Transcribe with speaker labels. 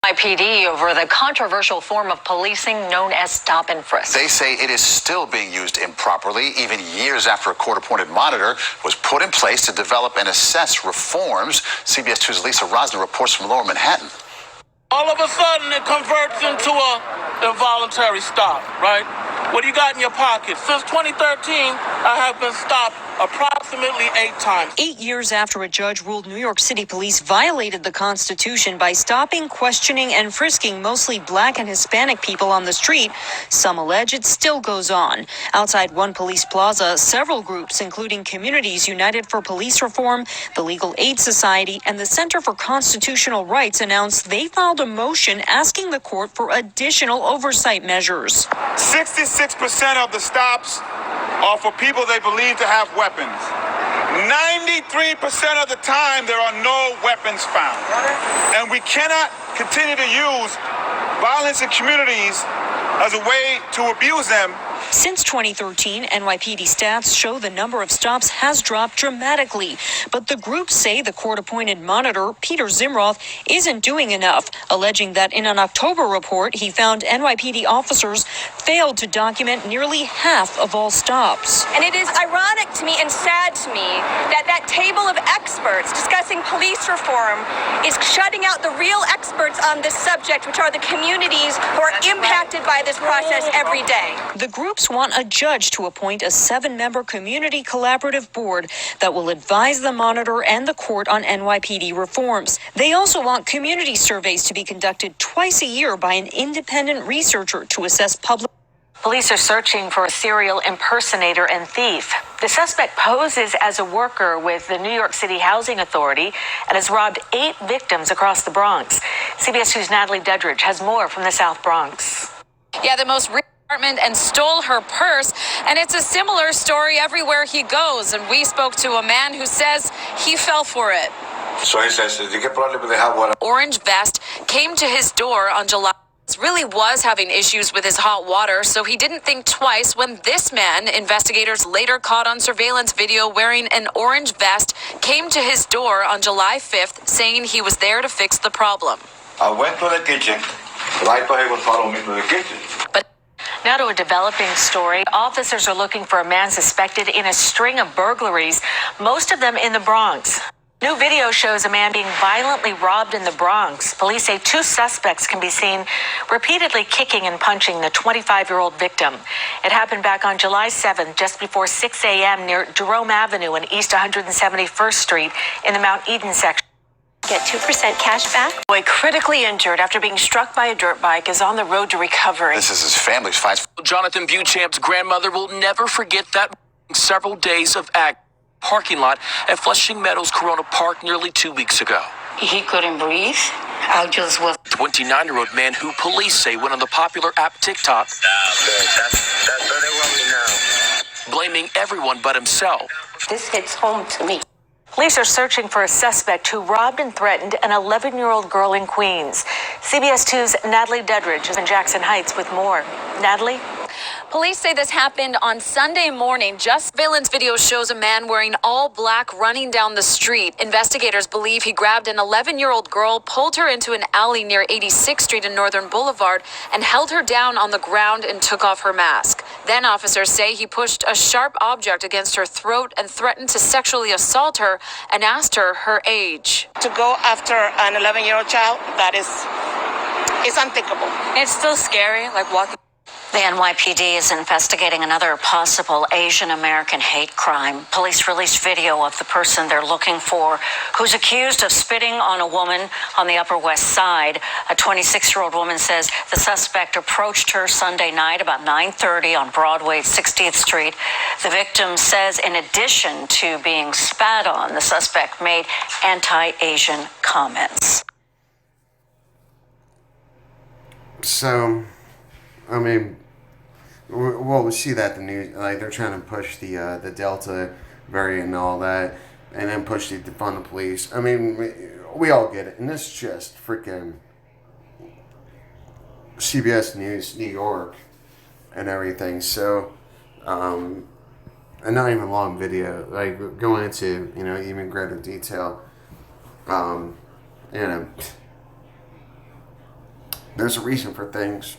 Speaker 1: NYPD over the controversial form of policing known as stop and frisk.
Speaker 2: They say it is still being used improperly, even years after a court-appointed monitor was put in place to develop and assess reforms. CBS 2's Lisa Rosner reports from Lower Manhattan.
Speaker 3: All of a sudden, it converts into a involuntary stop, right? What do you got in your pocket? Since 2013, I have been stopped approximately 8 times.
Speaker 1: 8 years after a judge ruled New York City police violated the Constitution by stopping, questioning, and frisking mostly Black and Hispanic people on the street, some allege it still goes on. Outside one police plaza, several groups, including Communities United for Police Reform, the Legal Aid Society, and the Center for Constitutional Rights announced they filed a motion asking the court for additional oversight measures.
Speaker 4: 66% of the stops are for people they believe to have weapons. 93% of the time, there are no weapons found. And we cannot continue to use violence in communities as a way to abuse them.
Speaker 1: Since 2013, NYPD stats show the number of stops has dropped dramatically. But the groups say the court-appointed monitor, Peter Zimroth, isn't doing enough, alleging that in an October report, he found NYPD officers failed to document nearly half of all stops.
Speaker 5: And it is ironic to me and sad to me that that table of experts discussing police reform is shutting out the real experts on this subject, which are the communities who are impacted by this process every day.
Speaker 1: The groups want a judge to appoint a 7-member community collaborative board that will advise the monitor and the court on NYPD reforms. They also want community surveys to be conducted twice a year by an independent researcher to assess public. Police are searching for a serial impersonator and thief. The suspect poses as a worker with the New York City Housing Authority and has robbed 8 victims across the Bronx. CBS 2's Natalie Dedridge has more from the South Bronx.
Speaker 6: Yeah, the most apartment and stole her purse, and it's a similar story everywhere he goes. And we spoke to a man who says he fell for it.
Speaker 7: So he says, "Do you problem they have one?"
Speaker 6: Orange vest came to his door on July. Really was having issues with his hot water, so he didn't think twice when this man, investigators later caught on surveillance video wearing an orange vest, came to his door on July 5th, saying he was there to fix the problem.
Speaker 7: I went to the kitchen, but I thought he would follow me to the kitchen.
Speaker 1: But now to a developing story. Officers are looking for a man suspected in a string of burglaries, most of them in the Bronx. New video shows a man being violently robbed in the Bronx. Police say 2 suspects can be seen repeatedly kicking and punching the 25-year-old victim. It happened back on July 7th, just before 6 a.m. near Jerome Avenue and East 171st Street in the Mount Eden section.
Speaker 8: Get 2% cash back.
Speaker 1: Boy critically injured after being struck by a dirt bike is on the road to recovery.
Speaker 2: This is his family's fight.
Speaker 3: Jonathan Beauchamp's grandmother will never forget that several days of parking lot at Flushing Meadows Corona Park nearly 2 weeks ago.
Speaker 8: He couldn't breathe. I just was.
Speaker 3: 29-year-old man who police say went on the popular app TikTok, blaming everyone but himself.
Speaker 8: This hits home to me.
Speaker 1: Police are searching for a suspect who robbed and threatened an 11-year-old girl in Queens. CBS 2's Natalie Dedridge is in Jackson Heights with more. Natalie?
Speaker 6: Police say this happened on Sunday morning. Just surveillance video shows a man wearing all black running down the street. Investigators believe he grabbed an 11-year-old girl, pulled her into an alley near 86th Street and Northern Boulevard, and held her down on the ground and took off her mask. Then officers say he pushed a sharp object against her throat and threatened to sexually assault her and asked her age.
Speaker 5: To go after an 11-year-old child, that is unthinkable.
Speaker 1: It's still scary, like walking. The NYPD is investigating another possible Asian American hate crime. Police released video of the person they're looking for, who's accused of spitting on a woman on the Upper West Side. A 26-year-old woman says the suspect approached her Sunday night about 9:30 on Broadway at 60th Street. The victim says in addition to being spat on, the suspect made anti-Asian comments.
Speaker 9: So, I mean, well, we see that the news, like they're trying to push the Delta variant and all that, and then push the defund the police. I mean, we all get it, and this is just freaking CBS News, New York, and everything. So, and not even long video, like going into even greater detail. There's a reason for things.